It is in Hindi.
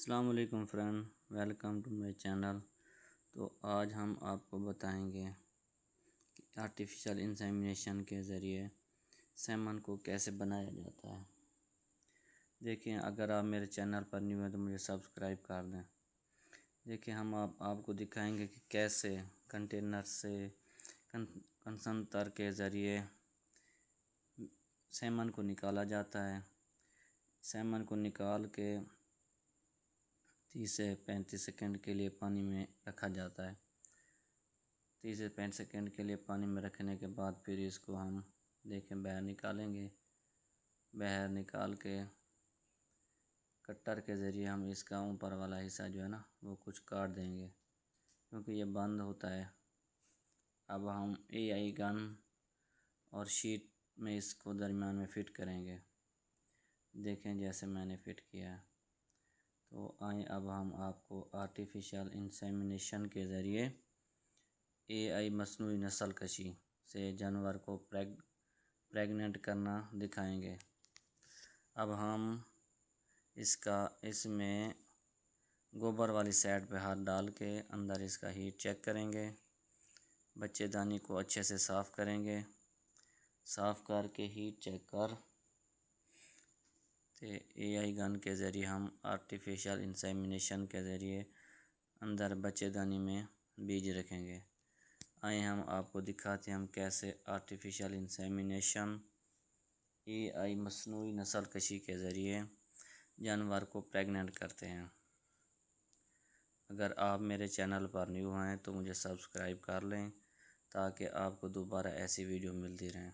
अस्सलाम वालेकुम friend, welcome to my channel. तो आज हम आपको बताएंगे कि आर्टिफिशियल इंसेमिनेशन के ज़रिए सेमन को कैसे बनाया जाता है। देखिए, अगर आप मेरे चैनल पर न्यू हैं तो मुझे सब्सक्राइब कर दें। देखिए, हम आपको दिखाएंगे कि कैसे कंटेनर से कंसंतर के ज़रिए सेमन को निकाला जाता है। सेमन को निकाल के 30 से 35 सेकंड के लिए पानी में रखा जाता है। 30 से 35 सेकंड के लिए पानी में रखने के बाद फिर इसको हम देखें बाहर निकालेंगे। बाहर निकाल के कटर के ज़रिए हम इसका ऊपर वाला हिस्सा जो है ना वो कुछ काट देंगे, क्योंकि ये बंद होता है। अब हम एआई गन और शीट में इसको दरमियान में फ़िट करेंगे। देखें जैसे मैंने फ़िट किया है। तो आए अब हम आपको आर्टिफिशियल इंसेमिनेशन के ज़रिए एआई मसनूई नस्ल कशी से जानवर को प्रेग्नेंट करना दिखाएंगे। अब हम इसमें गोबर वाली साइड पे हाथ डाल के अंदर इसका हीट चेक करेंगे। बच्चेदानी को अच्छे से साफ़ करेंगे। साफ़ करके हीट चेक कर तो एआई गन के ज़रिए हम आर्टिफिशियल इंसेमिनेशन के ज़रिए अंदर बच्चेदानी में बीज रखेंगे। आए हम आपको दिखाते हैं हम कैसे आर्टिफिशियल इंसेमिनेशन एआई मसनूई नस्ल कशी के ज़रिए जानवर को प्रेग्नेंट करते हैं। अगर आप मेरे चैनल पर न्यू हैं तो मुझे सब्सक्राइब कर लें ताकि आपको दोबारा ऐसी वीडियो मिलती रहें।